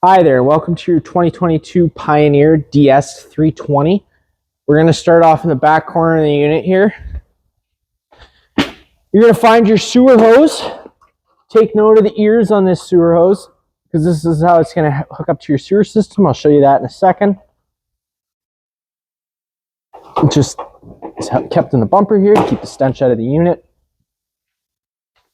Hi there, welcome to your 2022 Pioneer DS320. We're going to start off in the back corner of the unit here. You're going to find your sewer hose. Take note of the ears on this sewer hose because this is how it's going to hook up to your sewer system. I'll show you that in a second. It just is kept in the bumper here to keep the stench out of the unit.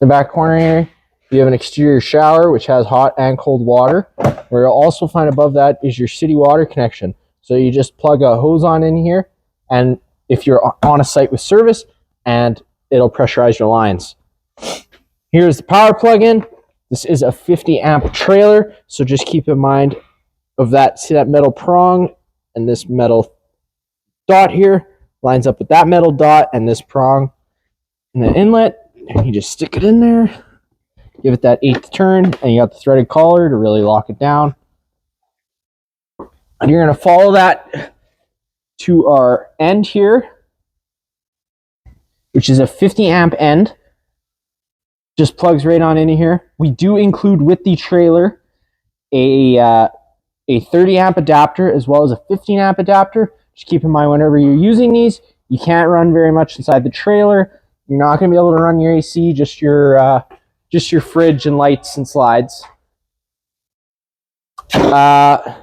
The back corner here, you have an exterior shower which has hot and cold water. Where you'll also find above that is your city water connection. So you just plug a hose on in here, and if you're on a site with service, and it'll pressurize your lines. Here's the power plug-in. This is a 50 amp trailer, so just keep in mind of that. See that metal prong and this metal dot here lines up with that metal dot and this prong in the inlet. You just stick it in there. Give it that 8th turn, and you got the threaded collar to really lock it down. And you're going to follow that to our end here, which is a 50 amp end. Just plugs right on into here. We do include with the trailer a 30 amp adapter as well as a 15 amp adapter. Just keep in mind whenever you're using these, you can't run very much inside the trailer. You're not going to be able to run your AC, just your fridge and lights and slides. Down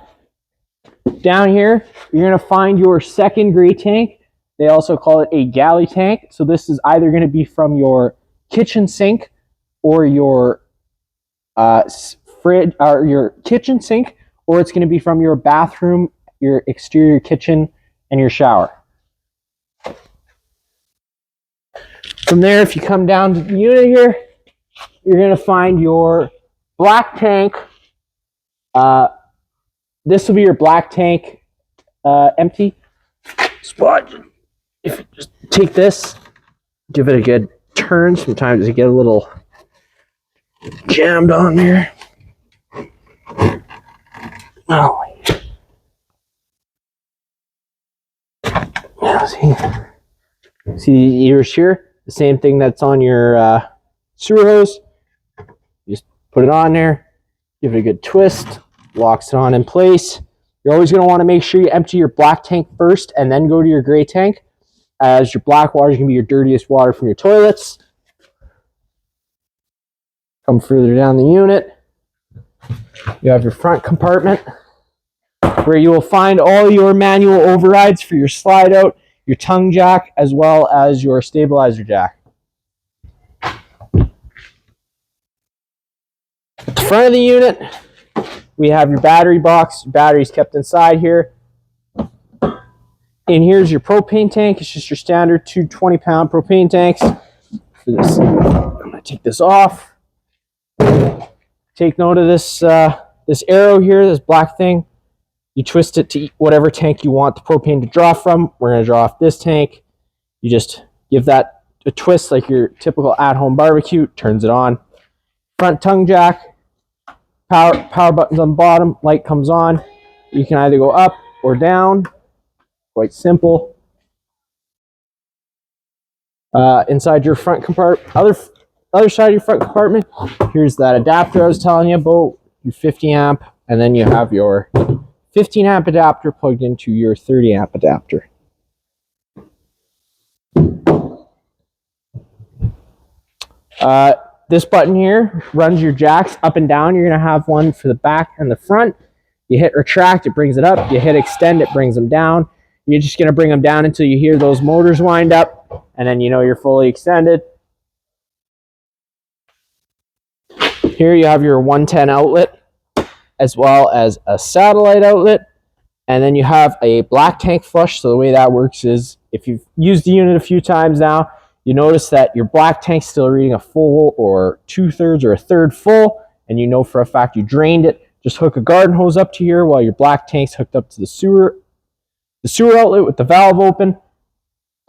here, you're going to find your second gray tank. They also call it a galley tank. So this is either going to be from your kitchen sink or your fridge, or your kitchen sink, or it's going to be from your bathroom, your exterior kitchen, and your shower. From there, if you come down to the unit here, you're going to find your black tank. This will be your black tank empty spot. If you just take this, give it a good turn. Sometimes you get a little jammed on there. Oh. Yeah, see the ears here? The same thing that's on your sewer hose. Just put it on there, give it a good twist, locks it on in place. You're always going to want to make sure you empty your black tank first and then go to your gray tank, as your black water is going to be your dirtiest water from your toilets. Come further down the unit. You have your front compartment where you will find all your manual overrides for your slide out, your tongue jack, as well as your stabilizer jack. At the front of the unit, we have your battery box. Your battery's kept inside here. And here's your propane tank. It's just your standard 220-pound propane tanks. For this, I'm going to take this off. Take note of this this arrow here, this black thing. You twist it to whatever tank you want the propane to draw from. We're going to draw off this tank. You just give that a twist like your typical at-home barbecue. Turns it on. Front tongue jack. Power buttons on the bottom. Light comes on. You can either go up or down. Quite simple. Inside your front compartment, other side of your front compartment, here's that adapter I was telling you about, your 50 amp, and then you have your 15 amp adapter plugged into your 30 amp adapter. This button here runs your jacks up and down. You're going to have one for the back and the front. You hit retract, it brings it up. You hit extend, it brings them down. You're just going to bring them down until you hear those motors wind up, and then you know you're fully extended. Here you have your 110 outlet, as well as a satellite outlet, and then you have a black tank flush. So the way that works is, if you've used the unit a few times now, you notice that your black tank's still reading a full or 2/3 or a third full, and you know for a fact you drained it. Just hook a garden hose up to here while your black tank's hooked up to the sewer outlet with the valve open.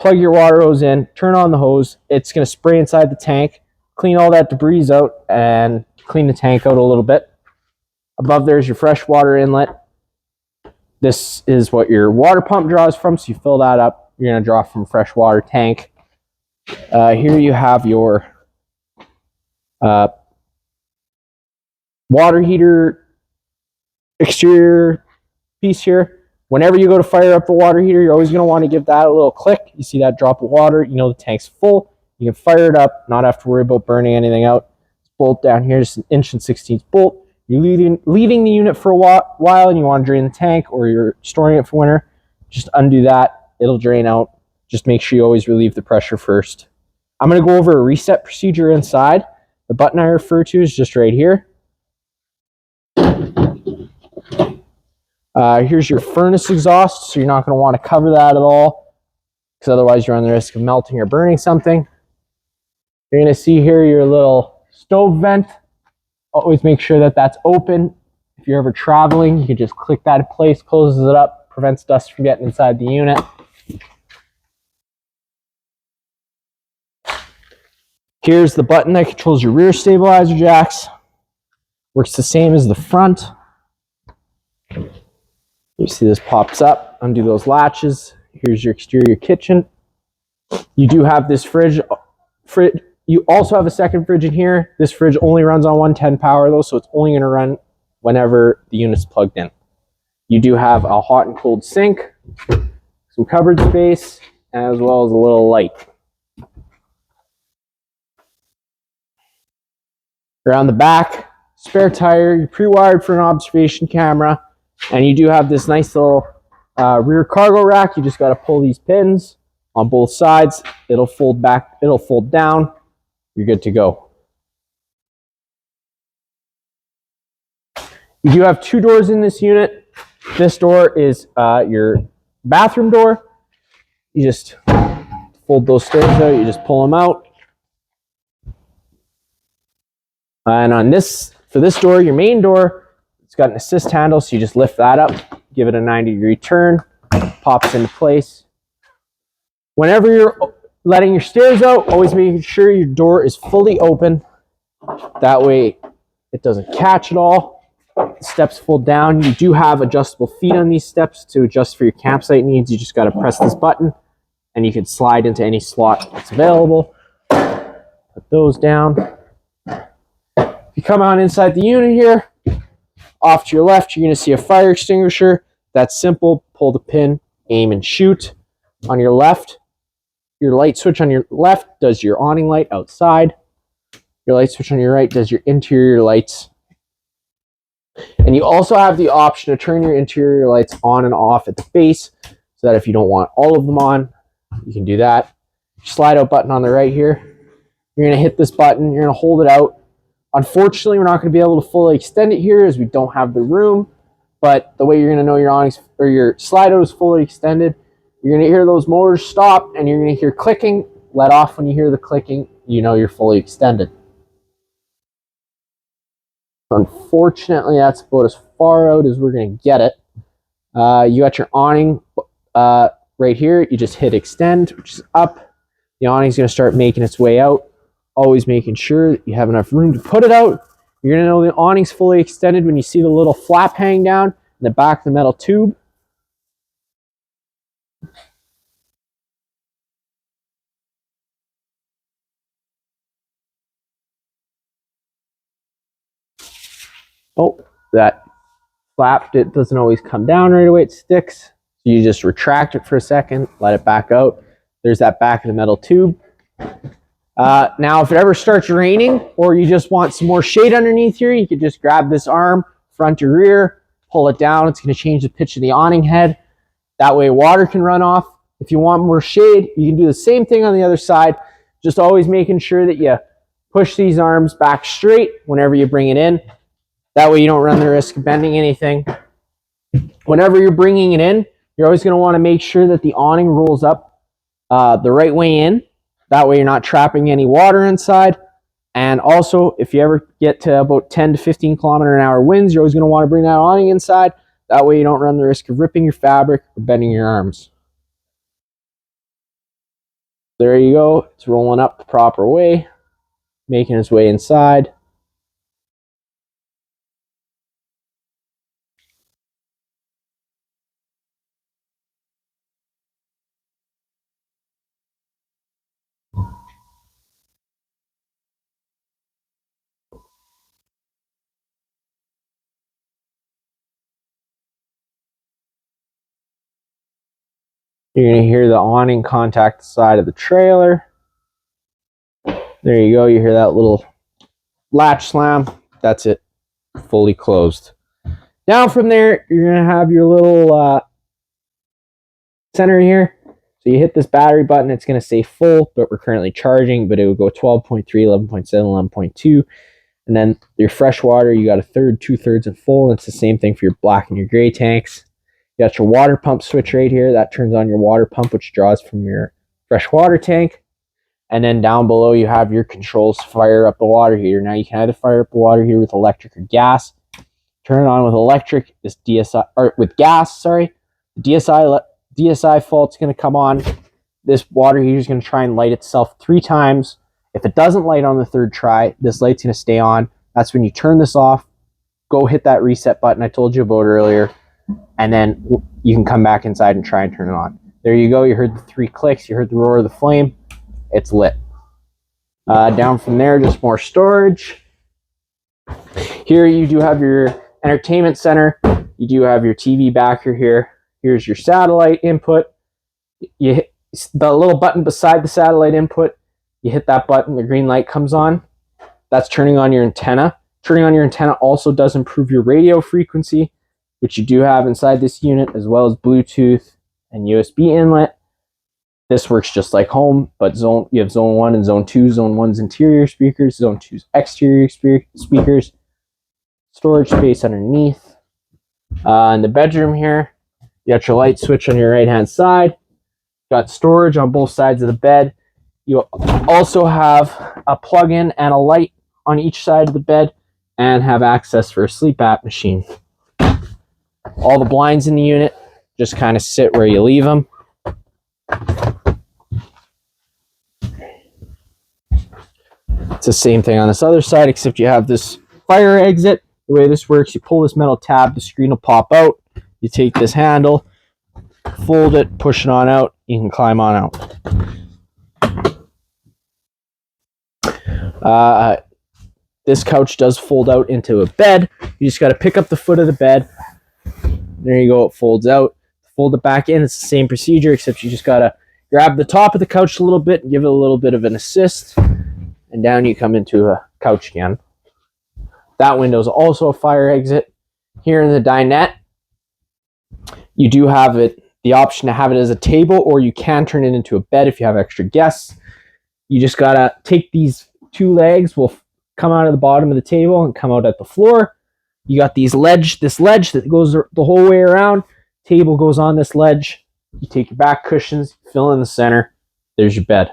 Plug your water hose in, turn on the hose. It's going to spray inside the tank, clean all that debris out, and clean the tank out a little bit. Above there's your fresh water inlet. This is what your water pump draws from, so you fill that up. You're going to draw from a fresh water tank. Here you have your water heater exterior piece here. Whenever you go to fire up the water heater, you're always going to want to give that a little click. You see that drop of water, you know the tank's full. You can fire it up, not have to worry about burning anything out. This bolt down here is an 1/16" bolt. You're leaving the unit for a while and you want to drain the tank, or you're storing it for winter, just undo that. It'll drain out. Just make sure you always relieve the pressure first. I'm going to go over a reset procedure inside. The button I refer to is just right here. Here's your furnace exhaust, so you're not going to want to cover that at all, because otherwise you're on the risk of melting or burning something. You're going to see here your little stove vent. Always make sure that that's open. If you're ever traveling, you can just click that in place, closes it up, prevents dust from getting inside the unit. Here's the button that controls your rear stabilizer jacks. Works the same as the front. You see this pops up, undo those latches. Here's your exterior kitchen. You do have this fridge. You also have a second fridge in here. This fridge only runs on 110 power though, so it's only going to run whenever the unit's plugged in. You do have a hot and cold sink, some cupboard space, as well as a little light. Around the back, spare tire, you're pre-wired for an observation camera, and you do have this nice little rear cargo rack. You just got to pull these pins on both sides. It'll fold back, it'll fold down. You're good to go. You do have two doors in this unit. This door is your bathroom door. You just fold those stairs out, you just pull them out. And on this, for this door, your main door, it's got an assist handle, so you just lift that up, give it a 90-degree turn, pops into place. Whenever you're letting your stairs out, always making sure your door is fully open. That way it doesn't catch at all. The steps fold down. You do have adjustable feet on these steps to adjust for your campsite needs. You just got to press this button and you can slide into any slot that's available. Put those down. If you come on inside the unit here, off to your left, you're going to see a fire extinguisher. That's simple. Pull the pin, aim and shoot. On your left, your light switch on your left does your awning light outside. Your light switch on your right does your interior lights. And you also have the option to turn your interior lights on and off at the base, so that if you don't want all of them on, you can do that. Slide out button on the right here. You're going to hit this button. You're going to hold it out. Unfortunately, we're not going to be able to fully extend it here as we don't have the room. But the way you're going to know your awnings or your slide out is fully extended, you're going to hear those motors stop and you're going to hear clicking. Let off when you hear the clicking. You know you're fully extended. Unfortunately, that's about as far out as we're going to get it. You got your awning right here. You just hit extend, which is up. The awning is going to start making its way out. Always making sure that you have enough room to put it out. You're going to know the awning's fully extended when you see the little flap hang down in the back of the metal tube. Oh, that flap, it doesn't always come down right away. It sticks. So you just retract it for a second, let it back out. There's that back of the metal tube. Now, if it ever starts raining or you just want some more shade underneath here, you can just grab this arm, front to rear, pull it down. It's going to change the pitch of the awning head. That way water can run off. If you want more shade, you can do the same thing on the other side. Just always making sure that you push these arms back straight whenever you bring it in. That way you don't run the risk of bending anything. Whenever you're bringing it in, you're always going to want to make sure that the awning rolls up the right way in. That way you're not trapping any water inside. And also, if you ever get to about 10 to 15 kilometer an hour winds, you're always going to want to bring that awning inside. That way you don't run the risk of ripping your fabric or bending your arms. There you go. It's rolling up the proper way, making its way inside. You're going to hear the awning contact the side of the trailer. There you go. You hear that little latch slam. That's it. Fully closed. Down from there, you're going to have your little center here. So you hit this battery button. It's going to say full, but we're currently charging. But it would go 12.3, 11.7, 11.2. And then your fresh water, you got a third, 2/3, and full. And it's the same thing for your black and your gray tanks. You got your water pump switch right here. That turns on your water pump, which draws from your fresh water tank. And then down below, you have your controls to fire up the water heater. Now, you can either fire up the water heater with electric or gas. Turn it on with electric. This DSI, or with gas, sorry. The DSI fault's going to come on. This water heater is going to try and light itself 3 times. If it doesn't light on the 3rd try, this light's going to stay on. That's when you turn this off. Go hit that reset button I told you about earlier. And then you can come back inside and try and turn it on. There you go. You heard the 3 clicks. You heard the roar of the flame. It's lit. Down from there, just more storage. Here you do have your entertainment center. You do have your TV backer here. Here's your satellite input. You hit the little button beside the satellite input. You hit that button, the green light comes on. That's turning on your antenna. Turning on your antenna also does improve your radio frequency, which you do have inside this unit, as well as Bluetooth and USB inlet. This works just like home, but you have zone 1 and zone 2. Zone 1's interior speakers, zone 2's exterior speakers. Storage space underneath. In the bedroom here, you got your light switch on your right-hand side. Got storage on both sides of the bed. You also have a plug-in and a light on each side of the bed, and have access for a sleep app machine. All the blinds in the unit just kind of sit where you leave them. It's the same thing on this other side, except you have this fire exit. The way this works, you pull this metal tab, the screen will pop out. You take this handle, fold it, push it on out, you can climb on out. This couch does fold out into a bed. You just got to pick up the foot of the bed. There you go, it folds out. Fold it back in. It's the same procedure, except you just got to grab the top of the couch a little bit and give it a little bit of an assist. And down you come into a couch again. That window is also a fire exit. Here in the dinette, you do have the option to have it as a table, or you can turn it into a bed if you have extra guests. You just got to take these 2 legs, will come out of the bottom of the table and come out at the floor. You got this ledge that goes the whole way around. Table goes on this ledge. You take your back cushions, fill in the center. There's your bed.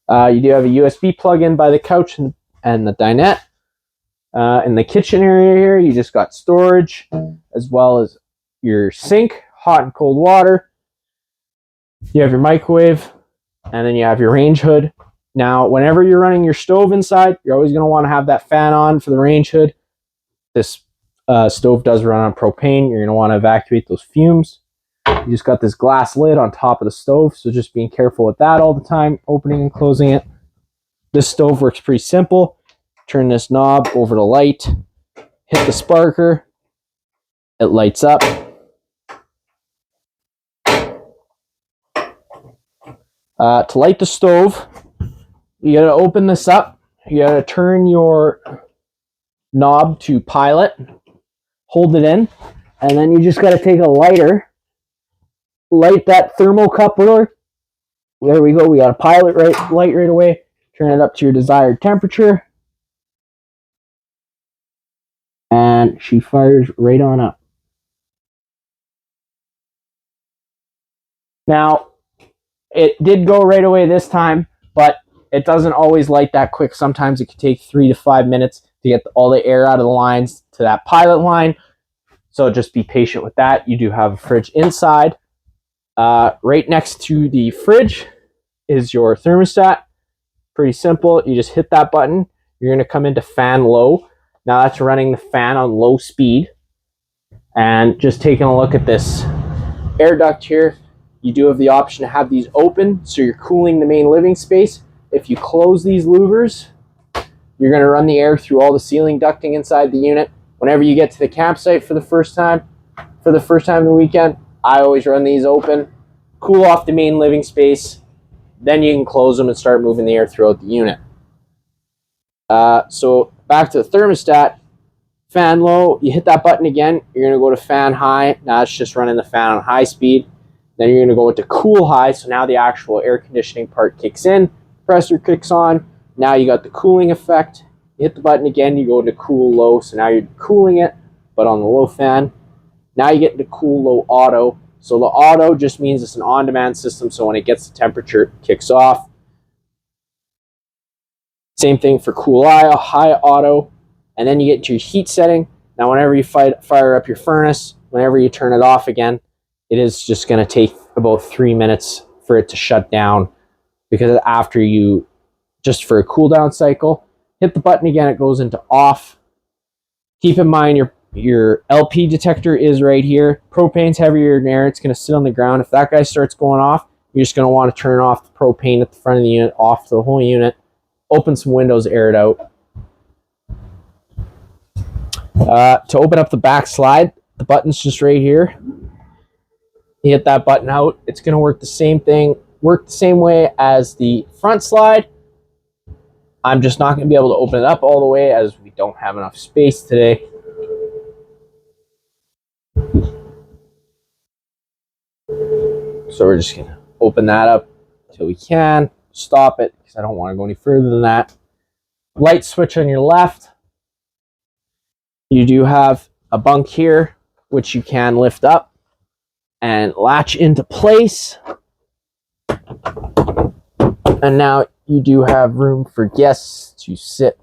You do have a USB plug-in by the couch and the dinette. In the kitchen area here, you just got storage, as well as your sink, hot and cold water. You have your microwave, and then you have your range hood. Now, whenever you're running your stove inside, you're always going to want to have that fan on for the range hood. This stove does run on propane. You're going to want to evacuate those fumes. You just got this glass lid on top of the stove, so just being careful with that all the time, opening and closing it. This stove works pretty simple. Turn this knob over to light, hit the sparker, it lights up. To light the stove, you gotta open this up. You gotta turn your knob to pilot, hold it in, and then you just gotta take a lighter, light that thermocoupler. There we go. We got a pilot light right away. Turn it up to your desired temperature, and she fires right on up. Now, it did go right away this time, but it doesn't always light that quick. Sometimes it can take 3 to 5 minutes to get all the air out of the lines to that pilot line. So just be patient with that. You do have a fridge inside. Right next to the fridge is your thermostat. Pretty simple. You just hit that button. You're going to come into fan low. Now that's running the fan on low speed. And just taking a look at this air duct here, you do have the option to have these open, so you're cooling the main living space. If you close these louvers, you're going to run the air through all the ceiling ducting inside the unit. Whenever you get to the campsite for the first time of the weekend, I always run these open, cool off the main living space. Then you can close them and start moving the air throughout the unit. So back to the thermostat. Fan low, you hit that button again, you're going to go to fan high. Now it's just running the fan on high speed. Then you're going to go into cool high, so now the actual air conditioning part kicks in. Compressor kicks on. Now you got the cooling effect. You hit the button again, you go into cool low, so now you're cooling it, but on the low fan. Now you get into cool low auto. So the auto just means it's an on-demand system, so when it gets the temperature, it kicks off. Same thing for cool high auto. And then you get to your heat setting. Now whenever you fire up your furnace, whenever you turn it off again, it is just going to take about 3 minutes for it to shut down, because after you, just for a cool down cycle, hit the button again, it goes into off. Keep in mind your LP detector is right here. Propane's heavier than air. It's going to sit on the ground. If that guy starts going off, you're just going to want to turn off the propane at the front of the unit, off the whole unit. Open some windows, air it out. To open up the back slide, the button's just right here. You hit that button out. It's going to work the same way as the front slide. I'm just not going to be able to open it up all the way as we don't have enough space today. So we're just going to open that up until we can. Stop it because I don't want to go any further than that. Light switch on your left. You do have a bunk here, which you can lift up and latch into place. And now you do have room for guests to sit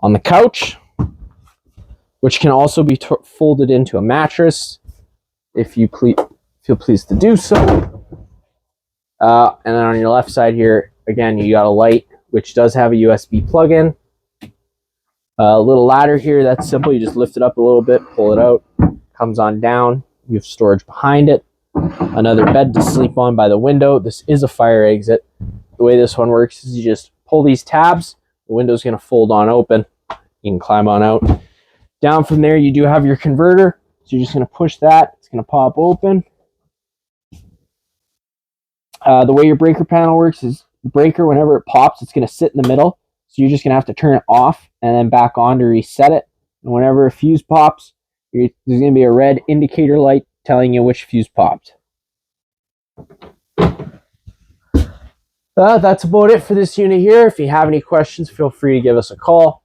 on the couch, which can also be folded into a mattress if you feel pleased to do so. And then on your left side here, again, you got a light, which does have a USB plug-in. A little ladder here, that's simple. You just lift it up a little bit, pull it out, comes on down. You have storage behind it. Another bed to sleep on by the window. This is a fire exit. The way this one works is you just pull these tabs. The window's going to fold on open. You can climb on out. Down from there, you do have your converter. So you're just going to push that. It's going to pop open. The way your breaker panel works is the breaker, whenever it pops, it's going to sit in the middle. So you're just going to have to turn it off and then back on to reset it. And whenever a fuse pops, there's going to be a red indicator light telling you which fuse popped. That's about it for this unit here. If you have any questions, feel free to give us a call.